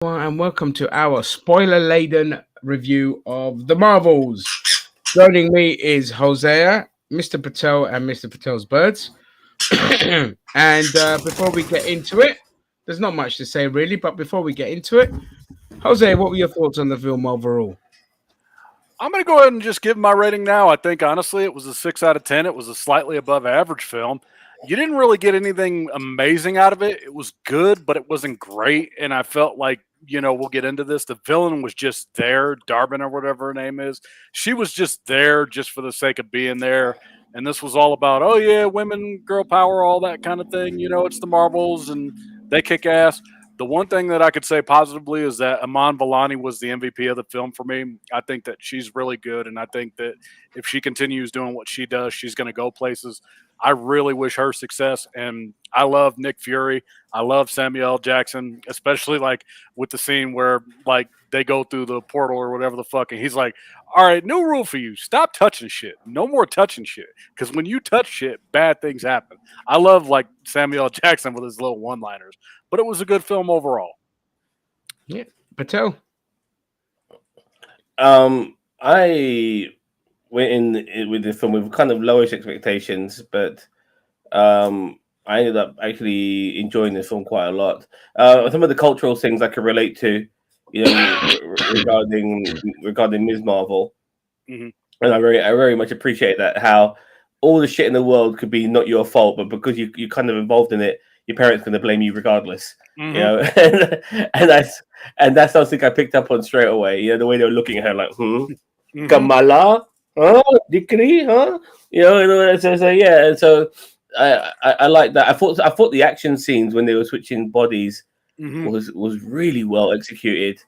And welcome to our spoiler-laden review of the Marvels. Joining me is Hosea, Mr. Patel, and Mr. Patel's Birds. And before we get into it, there's not much to say really. But before we get into it, Jose, what were your thoughts on the film overall? I'm going to go ahead and just give my rating now. I think, honestly, it was a 6 out of 10. It was a slightly above average film. You didn't really get anything amazing out of it. It was good, but it wasn't great. And I felt like, we'll get into this. The villain was just there, Darvin or whatever her name is. She was just there just for the sake of being there. And this was all about, oh, yeah, women, girl power, all that kind of thing. It's the Marvels and they kick ass. The one thing that I could say positively is that Iman Vellani was the MVP of the film for me. I think that she's really good, and I think that if she continues doing what she does, she's going to go places. I really wish her success, and I love Nick Fury. I love Samuel L. Jackson, especially like with the scene where like they go through the portal or whatever the fuck, and he's like, "All right, new rule for you: stop touching shit. No more touching shit, because when you touch shit, bad things happen." I love like Samuel L. Jackson with his little one-liners. But it was a good film overall. Yeah, Patel. I went in with this film with kind of lowish expectations, but I ended up actually enjoying this film quite a lot. Some of the cultural things I could relate to, regarding Ms. Marvel, and I very much appreciate that, how all the shit in the world could be not your fault, but because you kind of involved in it, your parents going to blame you regardless, and that's something I picked up on straight away. The way they were looking at her like, Kamala, huh, Dikri, huh, so yeah, and so I like that. I thought the action scenes when they were switching bodies was really well executed,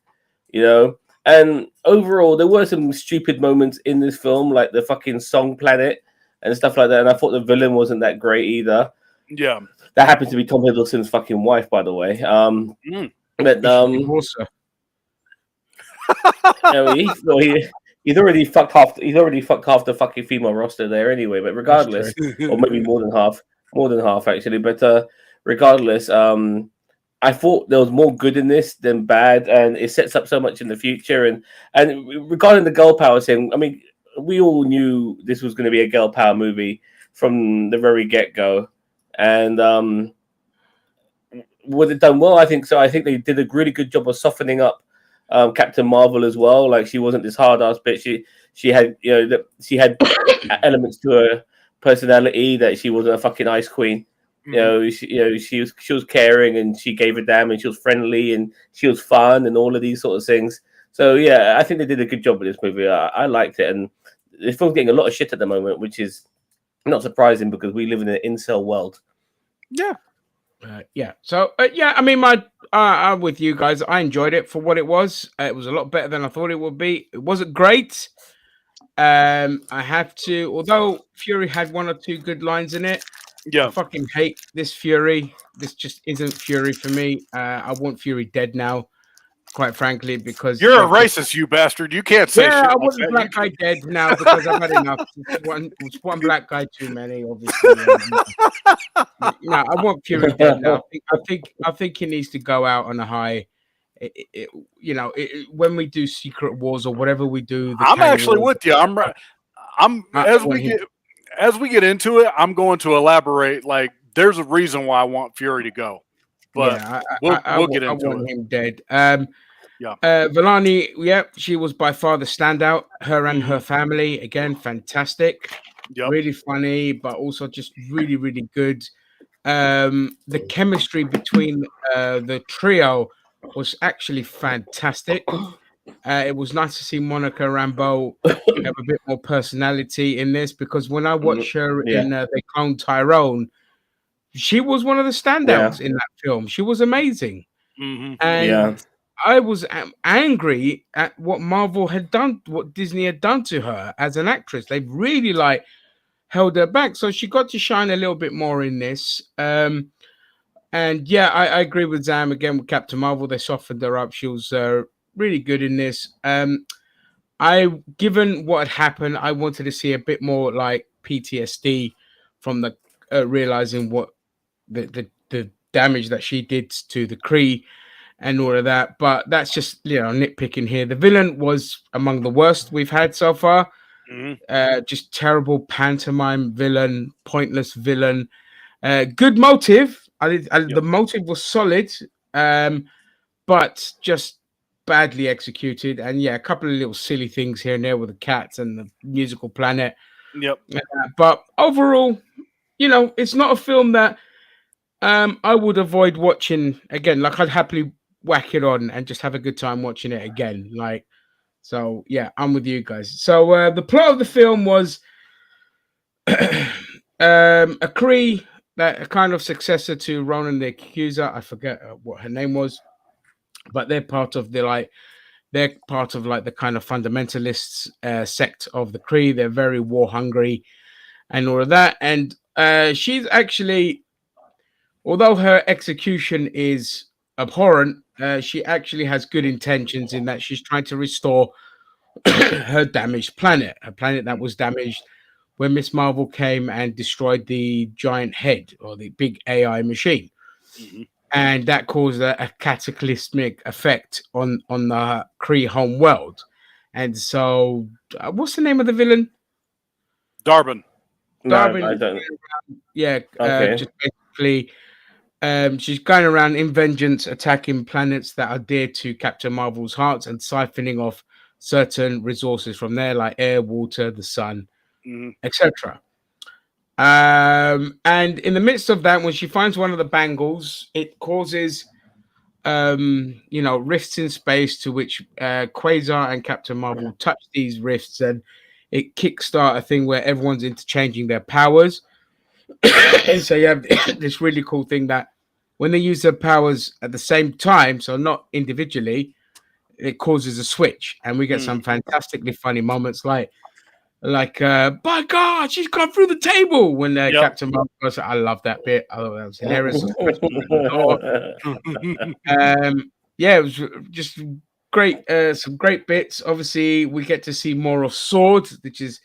and overall there were some stupid moments in this film, like the fucking song Planet and stuff like that, and I thought the villain wasn't that great either. Yeah. That happens to be Tom Hiddleston's fucking wife, by the way. But he's already fucked half. He's already fucked half the fucking female roster there anyway. But regardless, or maybe more than half actually. But regardless, I thought there was more good in this than bad, and it sets up so much in the future. And regarding the girl power thing, I mean, we all knew this was going to be a girl power movie from the very get go. And was it done well? I think so. I think they did a really good job of softening up Captain Marvel as well. Like, she wasn't this hard ass bitch. She had she had elements to her personality, that she wasn't a fucking ice queen. She was caring, and she gave a damn, and she was friendly, and she was fun, and all of these sort of things. So yeah, I think they did a good job with this movie. I liked it, and this film's getting a lot of shit at the moment, which is not surprising because we live in an incel world. Yeah. So I mean, I'm with you guys. I enjoyed it for what it was. It was a lot better than I thought it would be. It wasn't great. I have to, although Fury had one or two good lines in it. Yeah. I fucking hate this Fury. This just isn't Fury for me. I want Fury dead now, quite frankly, because you're a racist, you bastard. You can't say shit. I want the black guy dead now because I've had enough. It's one black guy too many, obviously. I want Fury dead now. I think he needs to go out on a high. When we do Secret Wars or whatever we do, I'm actually with you. As we get into it, I'm going to elaborate. Like, there's a reason why I want Fury to go. But we'll get into it. I want him dead. Vellani, she was by far the standout. Her and her family, again, fantastic. Really funny, but also just really, really good. The chemistry between the trio was actually fantastic. It was nice to see Monica Rambeau have a bit more personality in this, because when I watched her in They Clone Tyrone, she was one of the standouts in that film. She was amazing. And I was angry at what Marvel had done, what Disney had done to her as an actress. They really held her back. So she got to shine a little bit more in this. I agree with Zam again with Captain Marvel. They softened her up. She was really good in this. Given what had happened, I wanted to see a bit more like PTSD from the realizing what the damage that she did to the Kree and all of that. But that's just nitpicking here. The villain was among the worst we've had so far. Just terrible pantomime villain, pointless villain. Good motive. The motive was solid, but just badly executed. And a couple of little silly things here and there with the cats and the musical planet. But overall, it's not a film that I would avoid watching again. Like, I'd happily whack it on and just have a good time watching it again. Like, so I'm with you guys. So the plot of the film was a Kree, that a kind of successor to Ronan the Accuser. I forget what her name was, but they're part of the kind of fundamentalists sect of the Kree. They're very war hungry and all of that. And she's actually, although her execution is abhorrent, she actually has good intentions in that she's trying to restore her damaged planet, a planet that was damaged when Miss Marvel came and destroyed the giant head, or the big AI machine. And that caused a cataclysmic effect on the Kree home world. And so, what's the name of the villain? Darwin. No, I don't. Okay. Just basically, she's going around in vengeance, attacking planets that are dear to Captain Marvel's hearts and siphoning off certain resources from there, like air, water, the sun, etc. And in the midst of that, when she finds one of the bangles, it causes rifts in space, to which Quasar and Captain Marvel touch these rifts, and it kickstart a thing where everyone's interchanging their powers. And so you have this really cool thing that when they use their powers at the same time, so not individually, it causes a switch, and we get some fantastically funny moments like by God, she's gone through the table when Captain Marvel goes. I love that bit. I thought that was hilarious. It was just great. Some great bits. Obviously, we get to see more of Sword, which is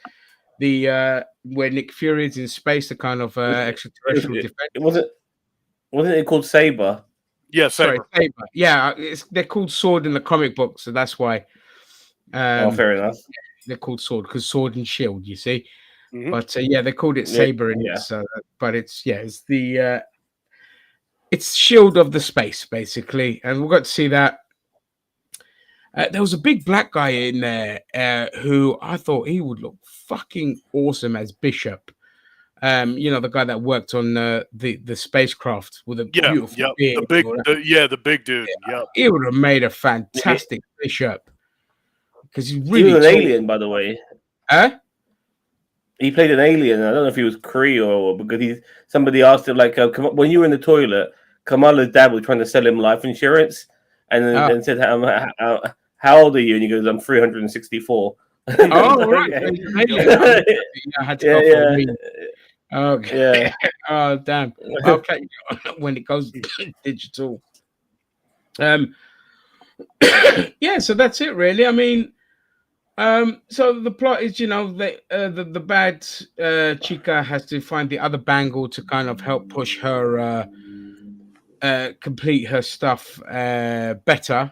the where Nick Fury is in space, the kind of extraterrestrial defense. Wasn't it called Saber? Yeah, Saber. Sorry, Saber. Yeah, they're called Sword in the comic book, so that's why. Fair enough. They're called Sword because Sword and Shield, you see. But they called it Saber, but it's the it's Shield of the space, basically, and we got to see that. There was a big black guy in there who I thought he would look fucking awesome as Bishop. The guy that worked on the spacecraft with a beautiful beard. The big dude. He would have made a fantastic Bishop. Because he was an alien, by the way. Huh? He played an alien. I don't know if he was Kree or because somebody asked him when you were in the toilet, Kamala's dad was trying to sell him life insurance, and then said, "How old are you?" And he goes, "I'm 364." Oh, right. I had to go for a meeting. Okay. Yeah. Oh, damn. Okay. When it goes digital. So that's it, really. I mean. So the plot is, the bad Chica has to find the other bangle to kind of help push her complete her stuff better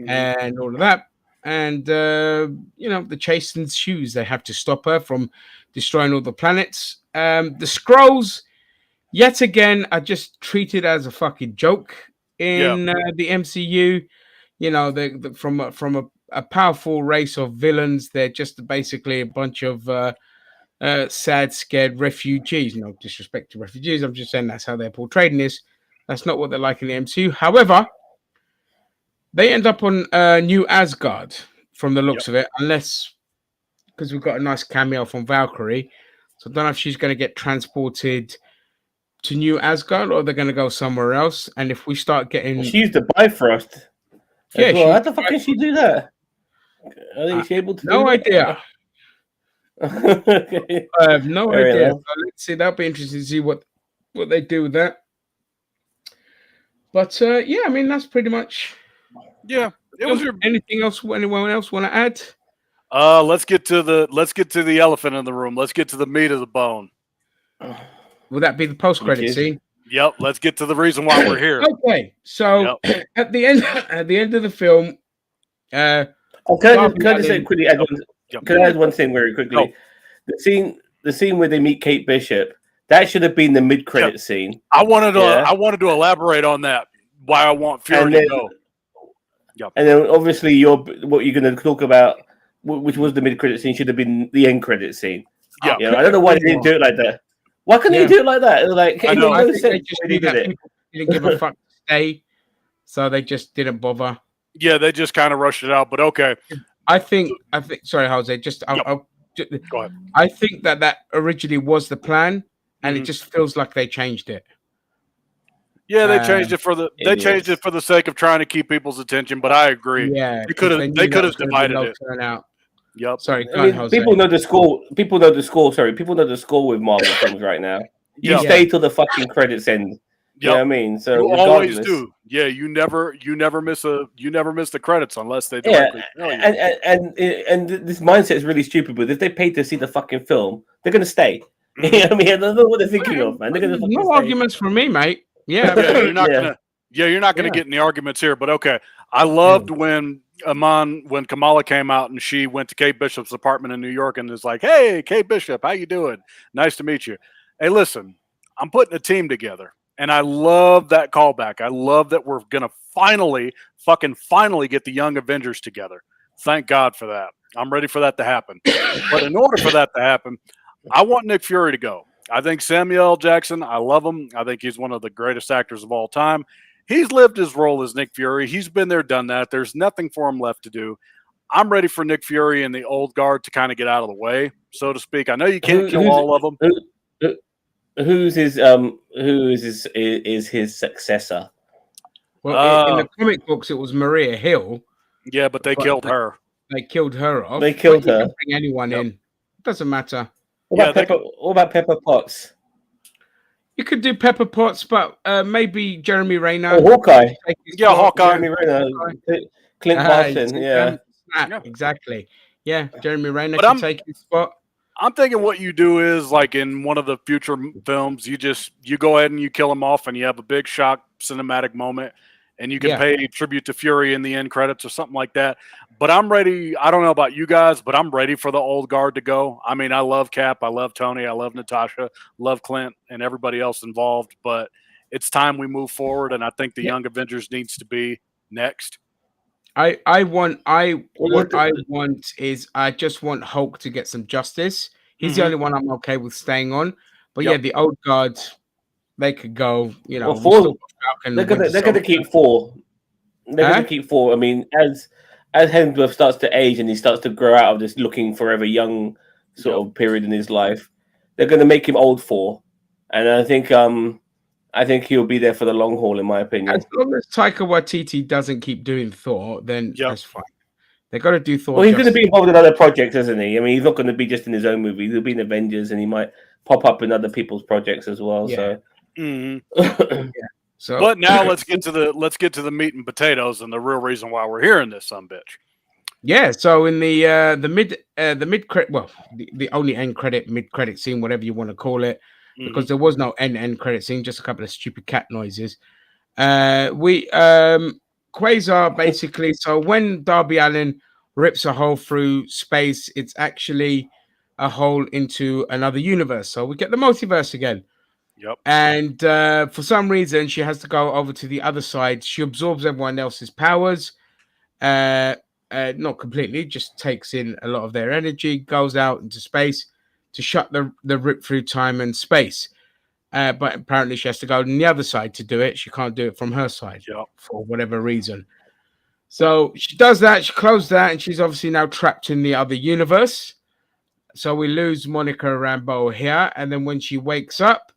and all of that. And the chase ensues. They have to stop her from destroying all the planets. The Skrulls, yet again, are just treated as a fucking joke in the MCU. From a powerful race of villains. They're just basically a bunch of sad, scared refugees. No disrespect to refugees. I'm just saying that's how they're portrayed in this. That's not what they're like in the MCU. However, they end up on New Asgard from the looks of it, unless because we've got a nice cameo from Valkyrie. So I don't know if she's going to get transported to New Asgard or they're going to go somewhere else. And if we start getting... She used the Bifrost. Yeah, how the fuck can she do that? Are she able to no idea. I have no idea. So let's see. That'll be interesting to see what they do with that. But I mean that's pretty much. Yeah. Anything else? Anyone else want to add? Let's get to the elephant in the room. Let's get to the meat of the bone. Will that be the post-credit scene? Yep. Let's get to the reason why we're here. Okay, so at the end of the film, can I just say quickly? Can I add one thing very quickly? Oh. The scene where they meet Kate Bishop, that should have been the mid-credit scene. I wanted to elaborate on that. Why I want Fury to go. Yep. And then obviously what you're going to talk about, which was the mid-credit scene, should have been the end credit scene. Yeah, I don't know why they didn't do it like that. Why couldn't they do it like that? Like, I know. I think they just knew that people didn't give a fuck to stay, so they just didn't bother. Yeah, they just kind of rushed it out. But okay, I think. Sorry, Jose. Go ahead. I think that originally was the plan, and it just feels like they changed it. Yeah, they changed it for the sake of trying to keep people's attention. But I agree. Yeah, they could have divided it. Turnout. Yep. Sorry, people know the score. People know the score. Sorry, people know the score with Marvel films right now. You stay till the fucking credits end. You know what I mean? So you always do. Yeah, you never miss the credits unless they directly tell you. And this mindset is really stupid. But if they pay to see the fucking film, they're gonna stay. You know what I mean? I don't know what they're thinking of, man. They're gonna no stay. arguments from me, mate. Yeah, you're not gonna get any arguments here. But okay, I loved when Kamala came out and she went to Kate Bishop's apartment in New York and is like, "Hey, Kate Bishop, how you doing? Nice to meet you. Hey, listen, I'm putting a team together." And I love that callback. I love that we're going to finally get the Young Avengers together. Thank God for that. I'm ready for that to happen. But in order for that to happen, I want Nick Fury to go. I think Samuel L. Jackson, I love him. I think he's one of the greatest actors of all time. He's lived his role as Nick Fury. He's been there, done that. There's nothing for him left to do. I'm ready for Nick Fury and the old guard to kind of get out of the way, so to speak. I know you can't kill all of them. Who is his successor? Well, in the comic books, it was Maria Hill. Yeah, but they killed her. They killed her off. They killed her. Bring anyone in. It doesn't matter. What about Pepper Potts? You could do Pepper Potts, but maybe Jeremy Renner. Or Hawkeye. Yeah, Hawkeye. Jeremy Renner. Clint Barton. Yeah, exactly. Yeah, Jeremy Renner can take his spot. I'm thinking what you do is, like in one of the future films, you go ahead and you kill him off and you have a big shock cinematic moment and you can pay tribute to Fury in the end credits or something like that. But I'm ready. I don't know about you guys, but I'm ready for the old guard to go. I mean, I love Cap. I love Tony. I love Natasha. Love Clint and everybody else involved. But it's time we move forward, and I think the Young Avengers needs to be next. What I want is I just want Hulk to get some justice. He's the only one I'm okay with staying on. But yeah, the old guards, they could go. You know, they're gonna keep four. They're gonna keep four. I mean, as Hemsworth starts to age and he starts to grow out of this looking forever young sort of period in his life, they're gonna make him old for. And I think he'll be there for the long haul, in my opinion. As long as Taika Waititi doesn't keep doing Thor, then that's fine. They've got to do Thor. Well, he's going to be involved in other projects, isn't he? I mean, he's not going to be just in his own movie. He'll be in Avengers, and he might pop up in other people's projects as well. Yeah. So, but now let's get to the meat and potatoes and the real reason why we're hearing this sumbitch. Yeah. So in the mid credit, well, the only end credit, mid credit scene, whatever you want to call it. Because there was no end credit scene, just a couple of stupid cat noises. Quasar basically. So when Darby Allin rips a hole through space, it's actually a hole into another universe. So we get the multiverse again. Yep. And for some reason, she has to go over to the other side. She absorbs everyone else's powers. Not completely, just takes in a lot of their energy, goes out into space to shut the rip through time and space. But apparently she has to go on the other side to do it. She can't do it from her side for whatever reason. So she does that. She closed that, and she's obviously now trapped in the other universe. So we lose Monica Rambeau here. And then when she wakes up,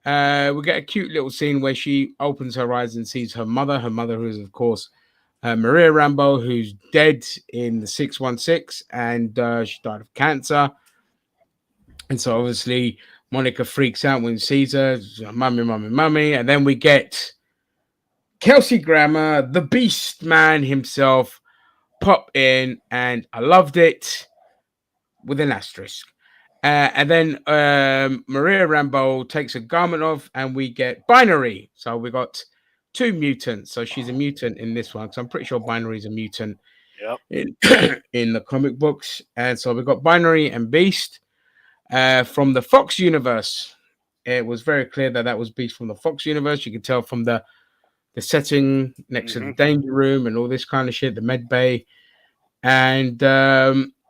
we get a cute little scene where she opens her eyes and sees her mother. Her mother, who is, of course, Maria Rambeau, who's dead in the 616, and she died of cancer. And so obviously Monica freaks out when she sees her, mummy. And then we get Kelsey Grammer, the Beast Man himself, pop in, and I loved it with an asterisk. And then Maria Rambeau takes a garment off, and we get Binary. So we got 2 mutants. So she's a mutant in this one. So I'm pretty sure Binary is a mutant in in the comic books. And so we got Binary and Beast from the Fox universe. It was very clear that that was Beast from the Fox universe. You can tell from the setting next to the danger room and all this kind of shit, the med bay. And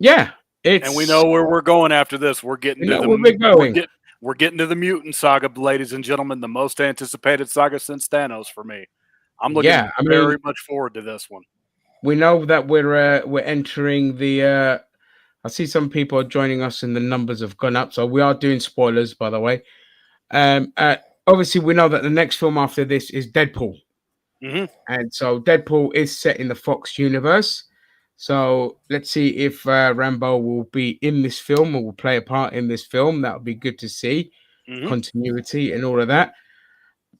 yeah, it's, and we know where we're going after this. We're getting to we're getting to the mutant saga, ladies and gentlemen, the most anticipated saga since Thanos for me. I'm looking very much forward to this one. We know that we're entering the I see some people are joining us and the numbers have gone up, so we are doing spoilers, by the way. Obviously we know that the next film after this is Deadpool. And so Deadpool is set in the Fox universe. So let's see if Rambeau will be in this film or will play a part in this film. That would be good to see. Continuity and all of that.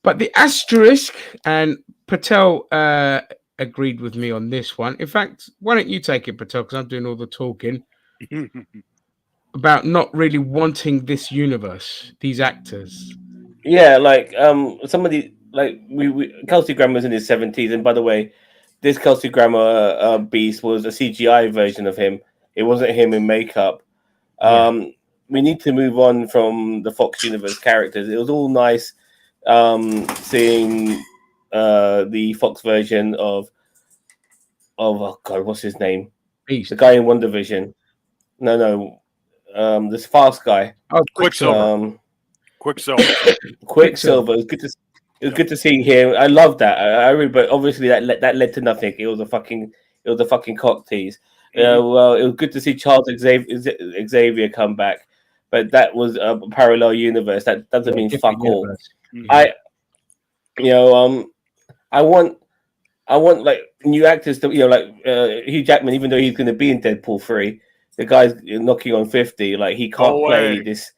But the asterisk, and Patel agreed with me on this one. In fact, why don't you take it, Patel, because I'm doing all the talking about not really wanting this universe, these actors. Yeah, like somebody like we Kelsey Grammer's in his 70s, and by the way, this Kelsey Grammer Beast was a CGI version of him. It wasn't him in makeup. We need to move on from the Fox Universe characters. It was all nice seeing the Fox version of oh god, what's his name? Beast. The guy in WandaVision. No, this fast guy. Oh, Quicksilver. Quicksilver. It was good to see him. I love that. I really, but obviously that led to nothing. It was a fucking cock tease. Well, it was good to see Charles Xavier come back, but that was a parallel universe. That doesn't mean fuck all. I want like new actors to, like Hugh Jackman, even though he's going to be in Deadpool 3, the guy's knocking on 50. Like he can't play this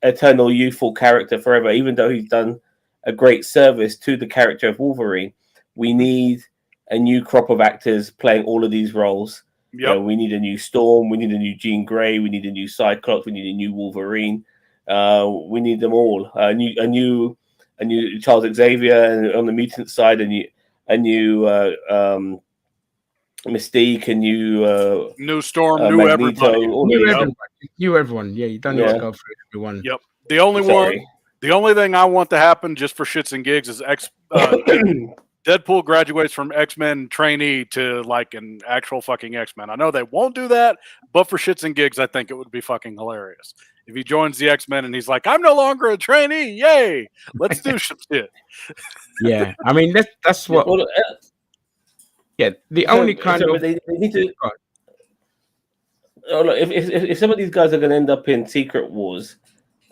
eternal youthful character forever, even though he's done a great service to the character of Wolverine. We need a new crop of actors playing all of these roles. We need a new Storm, we need a new Jean Grey, we need a new Cyclops, we need a new Wolverine. We need them all. A new Charles Xavier, and on the mutant side, a new Mystique, a new Storm, new Magneto, everybody, new everyone. Yeah, you don't need to go through everyone. Yep. The only thing I want to happen, just for shits and gigs, is Deadpool graduates from X-Men trainee to like an actual fucking X-Men. I know they won't do that, but for shits and gigs, I think it would be fucking hilarious if he joins the X-Men and he's like, "I'm no longer a trainee. Yay! Let's do some shit." Yeah, I mean that's what. The only kind of they need to. If some of these guys are going to end up in Secret Wars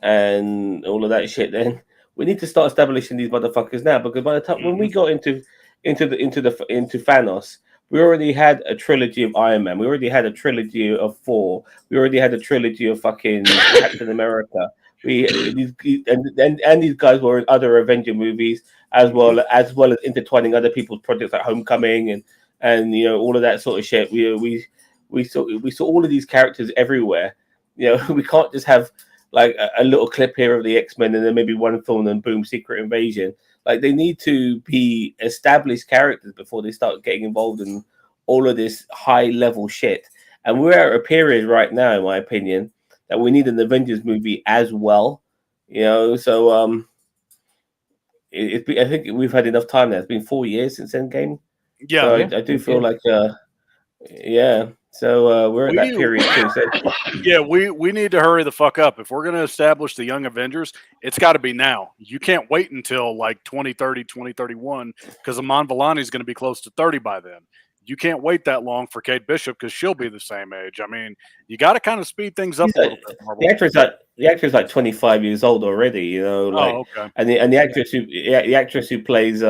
and all of that shit, then we need to start establishing these motherfuckers now, because by the time when we got into Thanos, we already had a trilogy of Iron Man, we already had a trilogy of Thor, we already had a trilogy of fucking Captain America. These guys were in other Avenger movies as well as intertwining other people's projects like Homecoming and all of that sort of shit. We saw all of these characters everywhere. We can't just have like a little clip here of the X-Men and then maybe one film and boom, Secret Invasion. Like they need to be established characters before they start getting involved in all of this high level shit. And we're at a period right now, in my opinion, that we need an Avengers movie as well. So I think we've had enough time now. It's been 4 years since Endgame. Yeah, so I do feel like So we're in that period too. So. Yeah, we need to hurry the fuck up. If we're going to establish the Young Avengers, it's got to be now. You can't wait until like 2030, 2031, because Iman Vellani is going to be close to 30 by then. You can't wait that long for Kate Bishop because she'll be the same age. I mean, you got to kind of speed things up a little bit. The actor's like 25 years old already. Okay. And the actress who plays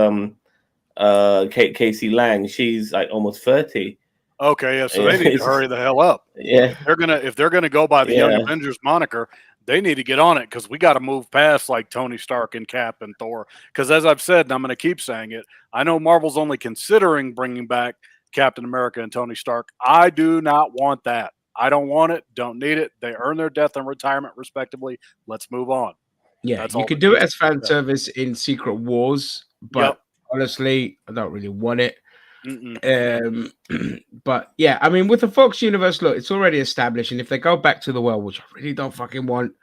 Casey Lang, she's like almost 30. Okay, yeah, so they need to hurry the hell up. Yeah, if they're gonna go by the Young Avengers moniker, they need to get on it, because we got to move past like Tony Stark and Cap and Thor. Because as I've said, and I'm going to keep saying it, I know Marvel's only considering bringing back Captain America and Tony Stark. I do not want that. I don't want it. Don't need it. They earn their death and retirement respectively. Let's move on. Yeah, That's you all could that do it needs as to be fan done. service in Secret Wars, but honestly, I don't really want it. But yeah, I mean, with the Fox universe, look, it's already established, and if they go back to the well, which I really don't fucking want,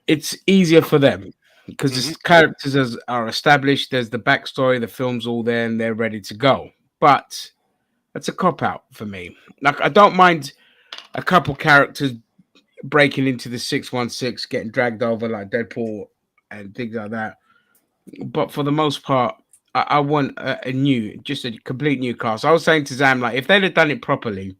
it's easier for them because the characters are established. There's the backstory, the film's all there, and they're ready to go. But that's a cop out for me. Like, I don't mind a couple characters breaking into the 616, getting dragged over like Deadpool and things like that. But for the most part, I want just a complete new cast. I was saying to Zam, like, if they'd have done it properly,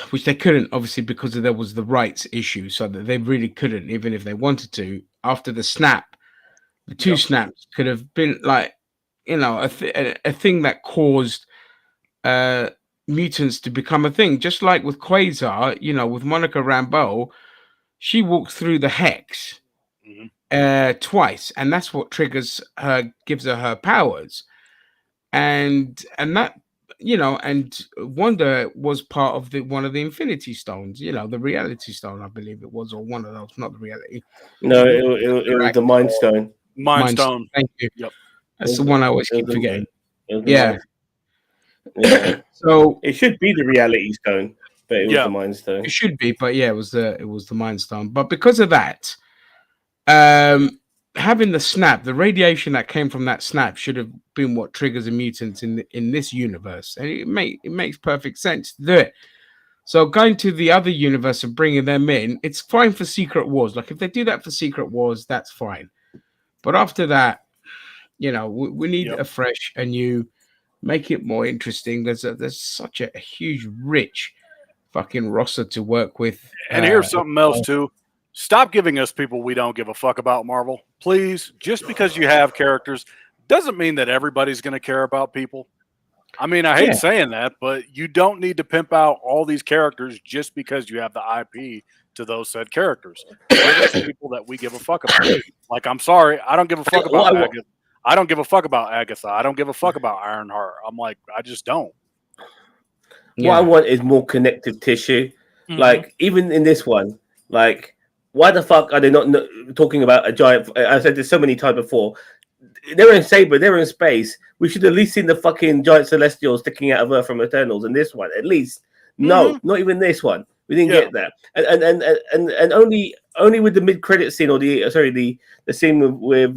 which they couldn't, obviously, because there was the rights issue, so that they really couldn't, even if they wanted to. After the snap, the two snaps could have been like, a thing that caused mutants to become a thing, just like with Quasar. With Monica Rambeau, she walked through the hex twice, and that's what gives her her powers, and that. And Wanda was part of one of the Infinity Stones, the Reality Stone, I believe it was, or one of those, not the Reality. No, it was the Mind Stone. Mind Stone. Thank you. Yep. That's the one I always keep forgetting. Yeah. So it should be the Reality Stone, but it was the Mind Stone. It should be, but yeah, it was the Mind Stone. But because of that, having the snap, the radiation that came from that snap should have been what triggers a mutant in this universe, and it makes perfect sense to do it. So going to the other universe and bringing them in, it's fine for Secret Wars. Like, if they do that for Secret Wars, that's fine. But after that, we need a fresh, a new, make it more interesting. There's such a huge, rich fucking roster to work with. And here's something else too. Stop giving us people we don't give a fuck about, Marvel. Please, just because you have characters doesn't mean that everybody's going to care about people. I mean, I hate saying that, but you don't need to pimp out all these characters just because you have the IP to those said characters. Give us people that we give a fuck about. Like, I'm sorry, I don't give a fuck about Agatha. I don't give a fuck about Agatha. I don't give a fuck about Ironheart. I'm like, I just don't. What I want is more connective tissue. Like, even in this one, like, why the fuck are they not talking about a giant? I said this so many times before. They're in Saber, they're in space. We should at least seen the fucking giant celestials sticking out of Earth from Eternals in this one, at least. No, not even this one. We didn't get that. And only with the mid-credit scene, or the scene with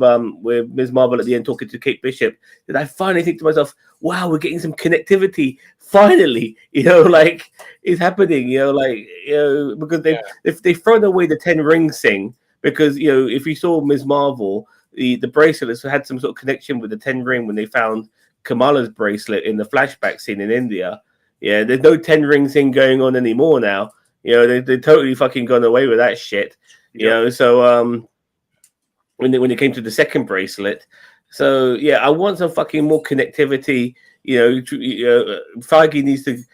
Ms. Marvel at the end talking to Kate Bishop, did I finally think to myself, wow, we're getting some connectivity. Finally, like, it's happening, because they've thrown away the 10 rings thing, because if you saw Ms. Marvel, the bracelets had some sort of connection with the 10 ring when they found Kamala's bracelet in the flashback scene in India. Yeah, there's no 10 ring thing going on anymore now. They've totally fucking gone away with that shit. So when it came to the second bracelet, so yeah, I want some fucking more connectivity. Feige needs to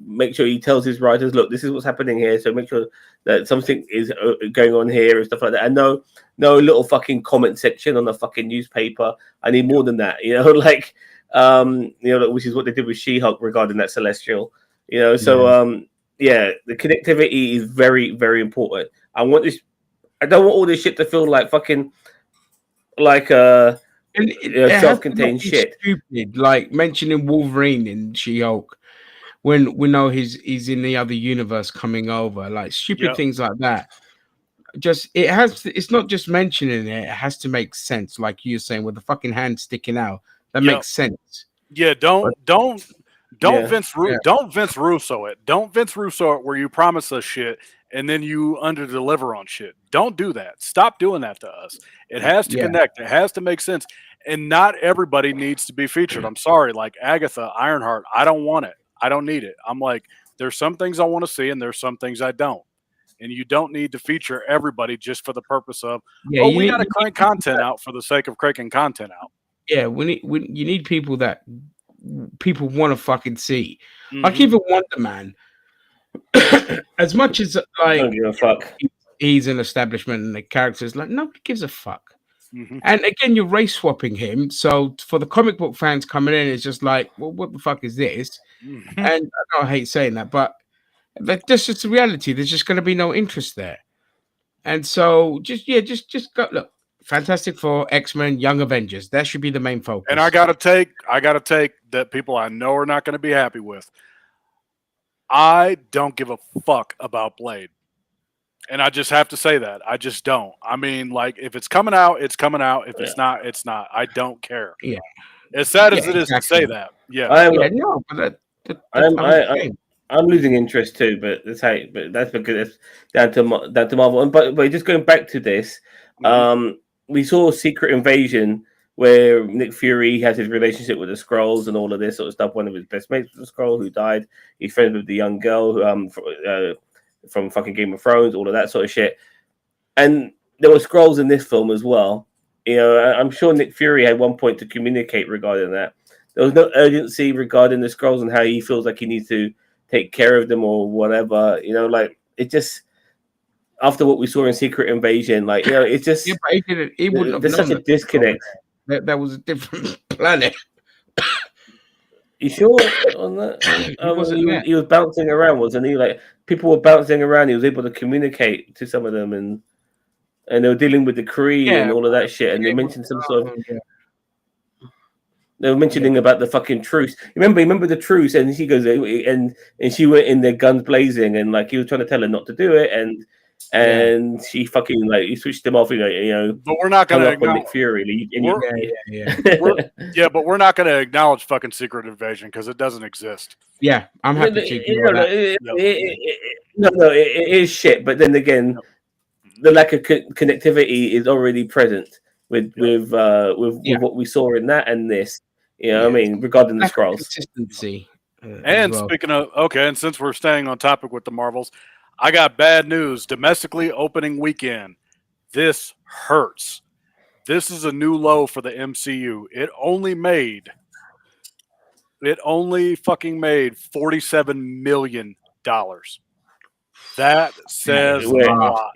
make sure he tells his writers, look, this is what's happening here. So make sure that something is going on here and stuff like that. And no little fucking comment section on the fucking newspaper. I need more than that. Which is what they did with She-Hulk regarding that Celestial. The connectivity is very, very important. I don't want all this shit to feel like fucking like self-contained shit. Stupid, like mentioning Wolverine in She-Hulk when we know he's in the other universe coming over, like stupid things like that. It's not just mentioning it has to make sense, like you're saying, with the fucking hand sticking out. That makes sense. Yeah, don't Vince Russo it. Don't Vince Russo it where you promise us shit and then you underdeliver on shit. Don't do that. Stop doing that to us. It has to connect. It has to make sense. And not everybody needs to be featured. I'm sorry, like Agatha, Ironheart, I don't want it. I don't need it. I'm like, there's some things I want to see and there's some things I don't. And you don't need to feature everybody just for the purpose of, we got to crank content out for the sake of cranking content out. Yeah, you need people that people want to fucking see. Like even Wonder Man, as much as like don't give a fuck. He's an establishment and the characters like nobody gives a fuck. And again, you're race swapping him. So for the comic book fans coming in, it's just like, well, what the fuck is this? And I know I hate saying that, but that's just the reality. There's just going to be no interest there. And so just go look. Fantastic Four, X-Men, Young Avengers. That should be the main focus. And I gotta take that people I know are not going to be happy with. I don't give a fuck about Blade. And I just have to say that. I just don't. I mean, like, if it's coming out, it's coming out. If it's not, it's not. I don't care. Yeah. As sad as it is to say that. Yeah. I'm losing interest too, but that's because it's down to Marvel. And but just going back to this, we saw Secret Invasion where Nick Fury has his relationship with the Skrulls and all of this sort of stuff. One of his best mates was a Skrull who died. He's friends with the young girl who, from fucking Game of Thrones, all of that sort of shit. And there were Skrulls in this film as well. You know, I'm sure Nick Fury had one point to communicate regarding that. There was no urgency regarding the Skrulls and how he feels like he needs to take care of them or whatever. You know, like it just after what we saw in Secret Invasion, like, you know, it's just he wouldn't have there's such a disconnect. That was a different planet. You sure on that? He was bouncing around, wasn't he? Like people were bouncing around. He was able to communicate to some of them, and they were dealing with the Kree and all of that shit. And they mentioned some sort of. They were mentioning about the fucking truce. Remember the truce, and she goes and she went in there guns blazing, and like he was trying to tell her not to do it, and she fucking like he switched him off, you know. But we're not going to acknowledge Nick Fury. But we're not going to acknowledge fucking Secret Invasion because it doesn't exist. Yeah, I'm happy to it is shit. But then again, the lack of connectivity is already present with what we saw in that and this. You know what I mean, regarding the Skrulls. Consistency. And speaking of and since we're staying on topic with the Marvels, I got bad news. Domestically opening weekend. This hurts. This is a new low for the MCU. It only fucking made $47 million. That says a lot.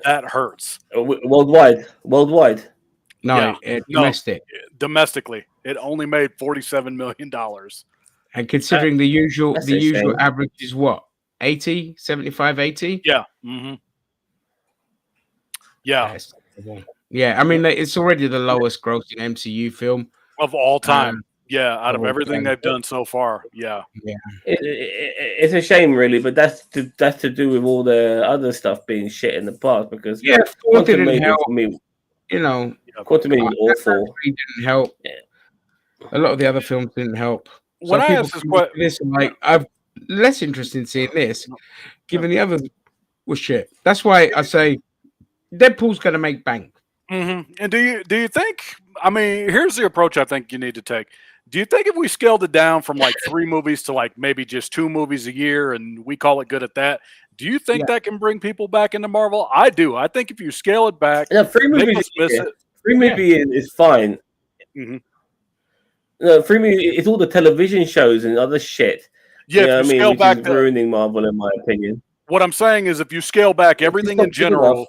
That hurts. Worldwide. No, domestic. Domestically, it only made $47 million. And considering the usual average is what? 80, 75, 80? Yeah. Mm-hmm. Yeah. Yeah, I mean, it's already the lowest grossing MCU film of all time. Out of everything they've done so far. Yeah. It's a shame, really, but that's to do with all the other stuff being shit in the past. Because Thor didn't help. You know, Quantumania awful. Didn't help. A lot of the other films didn't help. When I asked this, I'm less interested in seeing this, given the others was shit. That's why I say Deadpool's going to make bank. Mm-hmm. And do you think? I mean, here's the approach I think you need to take. Do you think if we scaled it down from like 3 movies to like maybe just 2 movies a year, and we call it good at that? Do you think that can bring people back into Marvel? I do. I think if you scale it back, 3 movies is fine. Mm-hmm. No, 3 movies, it's all the television shows and other shit. Yeah, you know what I mean, which is ruining Marvel, in my opinion. What I'm saying is, if you scale back everything in general.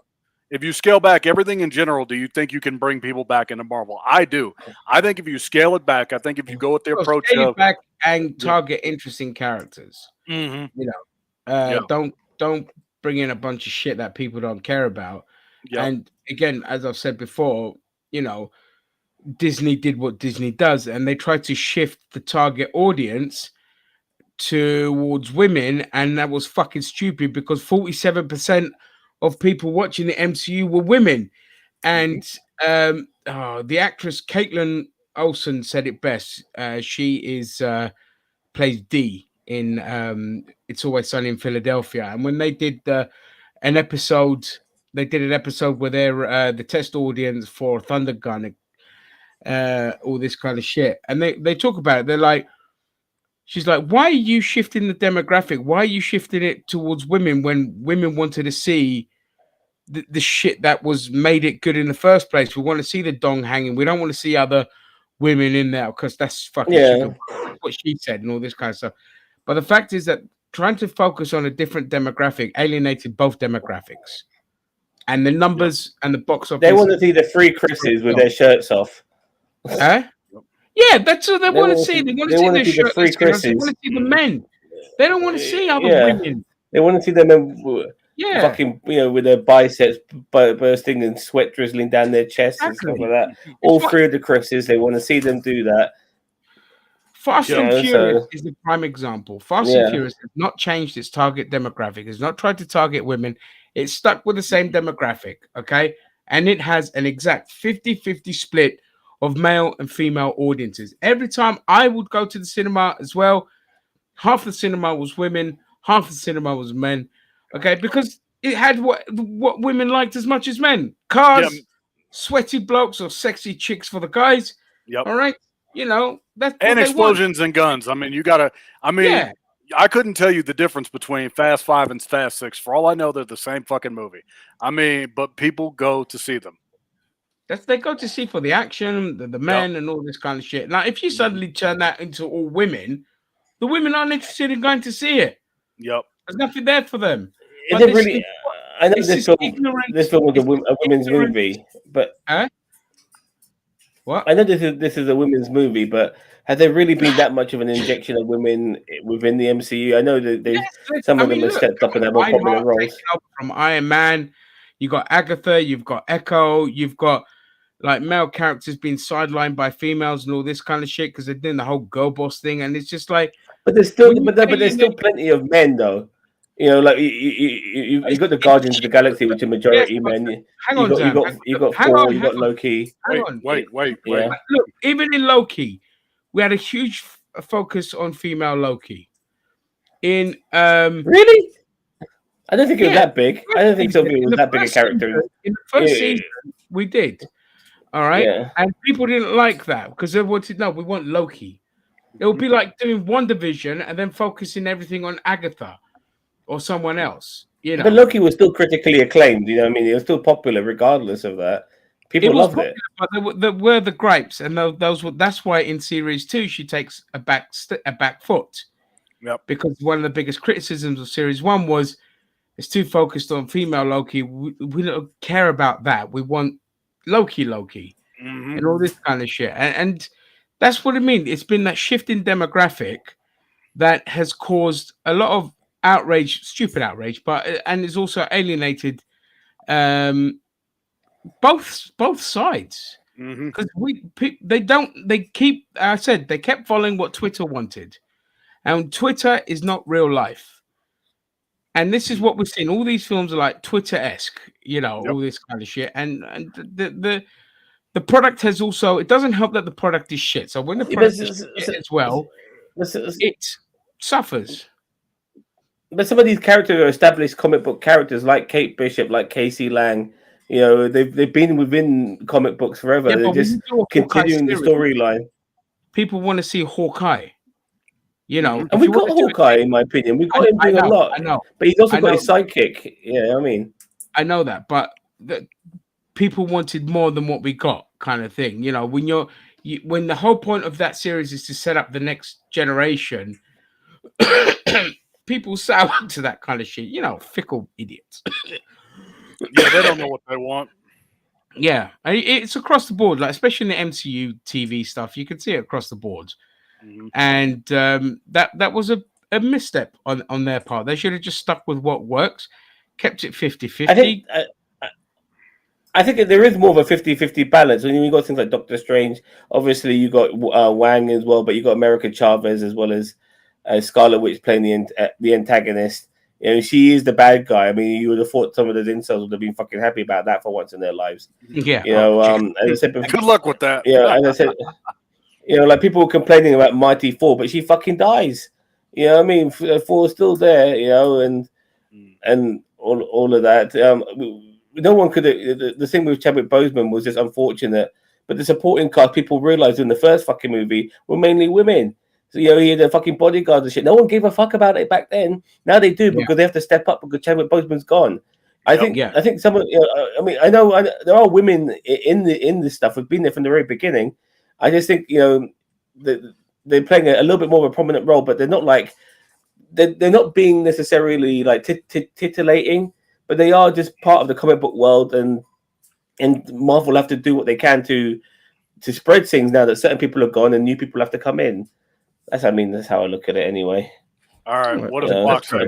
If you scale back everything in general, do you think you can bring people back into Marvel? I do. I think if you scale it back, I think if you go with the approach of back and target interesting characters, you know, don't bring in a bunch of shit that people don't care about. And again, as I've said before, you know, Disney did what Disney does, and they tried to shift the target audience towards women, and that was fucking stupid because 47% of people watching the MCU were women. And the actress Caitlin Olsen said it best. She is plays Dee in It's Always Sunny in Philadelphia. And when they did an episode where they're the test audience for Thunder Gun, all this kind of shit. And they talk about it. They're like, she's like, why are you shifting the demographic? Why are you shifting it towards women when women wanted to see the shit that was made it good in the first place? We want to see the dong hanging. We don't want to see other women in there because that's fucking what she said and all this kind of stuff. But the fact is that trying to focus on a different demographic alienated both demographics. and the numbers and the box office. They want to see the three Chris's with their shirts off. Huh? Yeah, that's what they want to see. They want to see their shirts. They want to see the men. They don't want to see other women. They want to see them fucking, with their biceps bursting and sweat drizzling down their chests and stuff like that. All three of the Chris's, they want to see them do that. Fast and Furious is a prime example. Fast and Furious has not changed its target demographic. It's not tried to target women. It's stuck with the same demographic, okay? And it has an exact 50-50 split of male and female audiences. Every time I would go to the cinema as well, half the cinema was women, half the cinema was men, okay? Because it had what women liked as much as men. Cars, sweaty blokes or sexy chicks for the guys, all right? That's and explosions and guns. I mean, I couldn't tell you the difference between Fast 5 and Fast 6. For all I know, they're the same fucking movie. I mean, but people go to see them. They go to see for the action, the men, and all this kind of shit. Now, if you suddenly turn that into all women, the women aren't interested in going to see it. Yep. There's nothing there for them. Is it really? I know this film was a women's movie, but what? I know this is a women's movie, but has there really been that much of an injection of women within the MCU? I know that some of them have stepped up and have more popular roles. From Iron Man, you got Agatha, you've got Echo, you've got like male characters being sidelined by females and all this kind of shit because they're doing the whole girl boss thing, and it's just like. But there's still plenty of men though. Like you got the Guardians of the Galaxy, which are majority men. Hang on, you got Thor, you got Loki. Wait. Look, even in Loki, we had a huge focus on female Loki. In really, I don't think it was that big. I don't think Sylvia was that big a character. In the first season, we did. All right, and people didn't like that because they wanted we want Loki. It would be like doing WandaVision and then focusing everything on Agatha or someone else. But Loki was still critically acclaimed. You know what I mean? It was still popular regardless of that. People loved it. But there were the gripes, and that's why in series 2 she takes a back foot. Yep. Because one of the biggest criticisms of series 1 was it's too focused on female Loki. We don't care about that. We want Loki, and all this kind of shit. And that's what I mean. It's been that shift in demographic that has caused a lot of outrage, stupid outrage, and it's also alienated both sides because they kept following what Twitter wanted, and Twitter is not real life. And this is what we're seeing. All these films are like Twitter-esque, all this kind of shit. And the product has also. It doesn't help that the product is shit. So when the product is shit as well, it suffers. But some of these characters are established comic book characters, like Kate Bishop, like Casey Lang. They've been within comic books forever. They're just continuing the storyline. People want to see Hawkeye. And we got Hawkeye, in my opinion. We got him doing a lot. I know, but he's also got his sidekick. Yeah, I mean, I know that, but people wanted more than what we got, kind of thing. When the whole point of that series is to set up the next generation, people sour to that kind of shit. Fickle idiots. Yeah, they don't know what they want. Yeah, it's across the board, like especially in the MCU TV stuff. You can see it across the board. And that was a misstep on their part. They should have just stuck with what works, kept it 50-50. I think there is more of a 50-50 balance. When you got things like Doctor Strange, obviously you got Wang as well, but you got America Chavez as well as Scarlet Witch playing the antagonist. She is the bad guy. I mean, you would have thought some of those incels would have been fucking happy about that for once in their lives. Yeah. As I said before, good luck with that. Yeah, as I said, like people were complaining about Mighty Thor, but she fucking dies. I mean, Thor's still there. And all of that. No one could. The thing with Chadwick Boseman was just unfortunate, but the supporting cast, people realized in the first fucking movie, were mainly women. So he had a fucking bodyguard and shit. No one gave a fuck about it back then. Now they do because they have to step up because Chadwick Boseman's gone. I think some of I mean I know there are women in this stuff who've been there from the very beginning. I just think they're playing a little bit more of a prominent role, but they're not like they're not being necessarily like titillating. but they are just part of the comic book world, and Marvel have to do what they can to spread things now that certain people are gone and new people have to come in. That's how I look at it anyway. All right, what does Block say?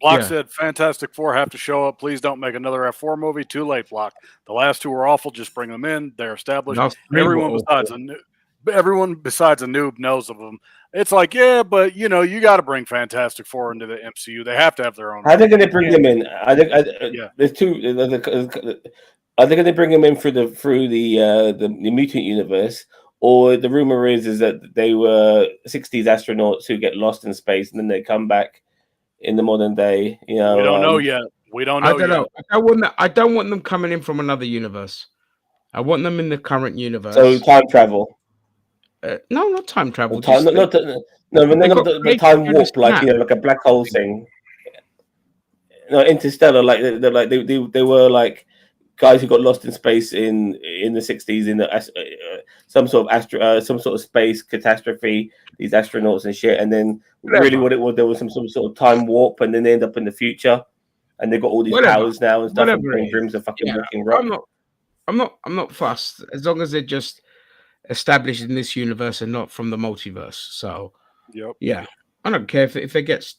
Block said, Fantastic Four have to show up. Please don't make another F4 movie. Too late, Block. The last two were awful. Just bring them in. They're established. Everyone besides a noob knows of them. It's like, yeah, but you got to bring Fantastic Four into the MCU. They have to have their own. How are they going to bring them in? There's two. Are they going to bring them in through the mutant universe, or the rumor is that they were 60s astronauts who get lost in space and then they come back in the modern day? We don't know yet. We don't know. I don't know. I don't want them coming in from another universe. I want them in the current universe. So time travel. No, not time travel. Time warp, like a black hole thing. No, interstellar. Like they were like guys who got lost in space in the 60s in some sort of space catastrophe. These astronauts and shit, and then really what it was, there was some sort of time warp, and then they end up in the future, and they got all these powers now and stuff. And Grim's a fucking walking rock. I'm not fussed as long as they're just established in this universe and not from the multiverse. So yeah, I don't care if they get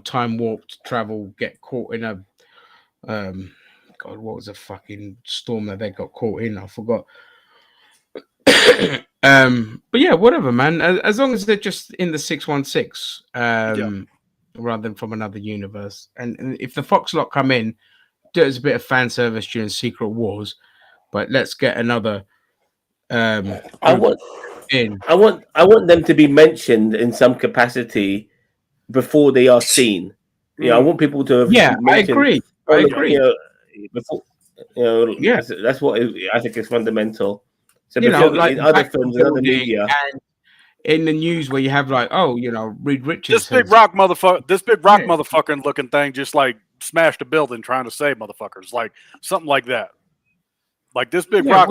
time warped, travel, get caught in a God, what was the fucking storm that they got caught in? I forgot. But yeah, whatever, man. As long as they're just in the 616, rather than from another universe. And if the Fox lot come in, do it as a bit of fan service during Secret Wars, but let's get another. I want them to be mentioned in some capacity before they are seen. I want people to have. Yeah, I agree. Before, that's what I think is fundamental. So in other films and other media, and in the news where you have Reed Richards, this big rock motherfucker looking thing just like smashed a building trying to save motherfuckers, like something like that. Like this big rock,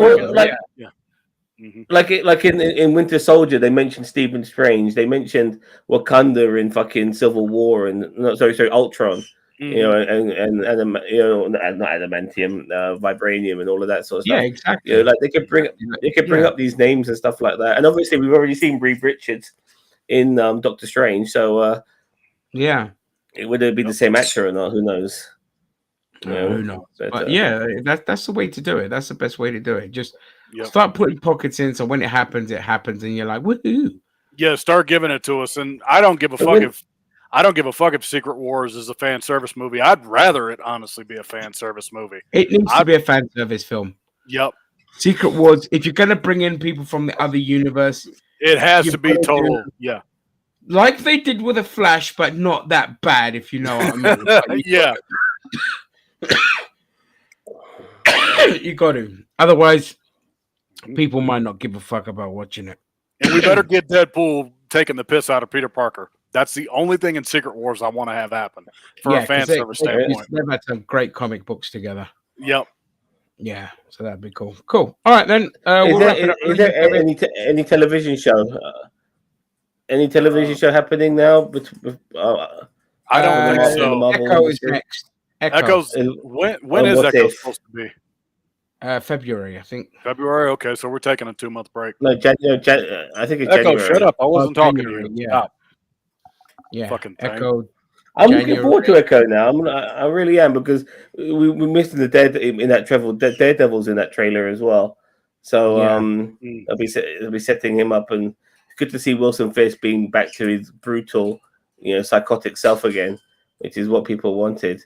like in Winter Soldier, they mentioned Stephen Strange, they mentioned Wakanda in fucking Civil War, and Ultron. And not adamantium, vibranium, and all of that sort of stuff. Yeah, exactly. Like they could bring up these names and stuff like that. And obviously, we've already seen Reed Richards in Doctor Strange. So would it be the same actor or not? Who knows? Who knows? But that's the way to do it. That's the best way to do it. Just start putting pockets in, so when it happens, and you're like, woohoo! Yeah, start giving it to us. And I don't give a fuck if. I don't give a fuck if Secret Wars is a fan service movie. I'd rather it honestly be a fan service movie. It needs to be a fan service film. Yep. Secret Wars, if you're going to bring in people from the other universe, it has to be total. Yeah. Like they did with a Flash, but not that bad, if you know what I mean. Yeah. You got to. Otherwise, people might not give a fuck about watching it. And we better get Deadpool taking the piss out of Peter Parker. That's the only thing in Secret Wars I want to have happen for a fan service standpoint. They've had some great comic books together. Yep. Yeah, so that'd be cool. Cool. All right, then. Is there any television show? Any television show happening now? I don't think so. Echo is next. Echo's when is Echo supposed to be? February, I think. February. Okay, so we're taking a 2-month break. No, I think it's Echo. January. Shut up! I wasn't talking to you. Yeah. Stop. Yeah. Fucking Echo. I'm looking forward to Echo now. I really am, because we missed the Daredevil's in that trailer as well. So I'll be setting him up, and it's good to see Wilson Fisk being back to his brutal, psychotic self again, which is what people wanted.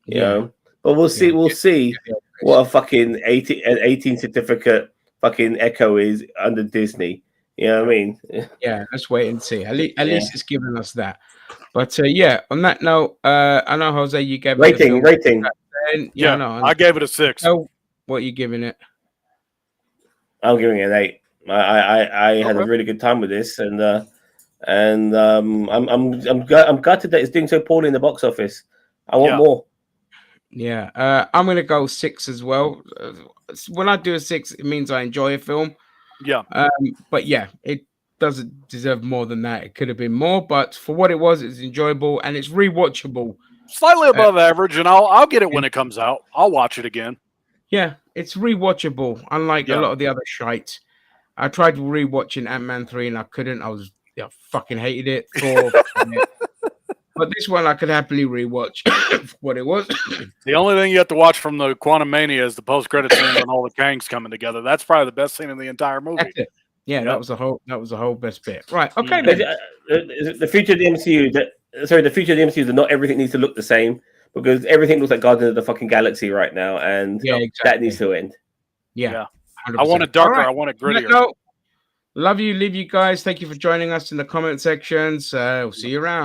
You know, but we'll see. We'll see what a fucking 18 certificate fucking Echo is under Disney. You know what I mean? Yeah, let's wait and see. At least it's giving us that. But on that note, I know, Jose, you gave rating. I gave it a 6. Oh, what are you giving it? I'm giving it an 8. I had a really good time with this, and I'm gutted that it's doing so poorly in the box office. I want more. Yeah, I'm gonna go 6 as well. When I do a 6, it means I enjoy a film. Yeah. But yeah, it doesn't deserve more than that. It could have been more, but for what it was, it's enjoyable and it's rewatchable Slightly above average, and I'll get it when it comes out. I'll watch it again. Yeah, it's rewatchable, unlike a lot of the other shite. I tried rewatching Ant-Man 3 and I couldn't. I fucking hated it. But this one I could happily rewatch for what it was. The only thing you have to watch from the Quantum Mania is the post-credit scene when all the Kangs coming together. That's probably the best scene in the entire movie. That's it. Yeah, that was the whole best bit. Right. Okay. The future of the MCU. The future of the MCU is that not everything needs to look the same, because everything looks like Guardians of the fucking Galaxy right now, and that needs to end. Yeah. 100%. I want it darker. I want it grittier. No. Love you, leave you guys. Thank you for joining us in the comment sections. We'll see you around.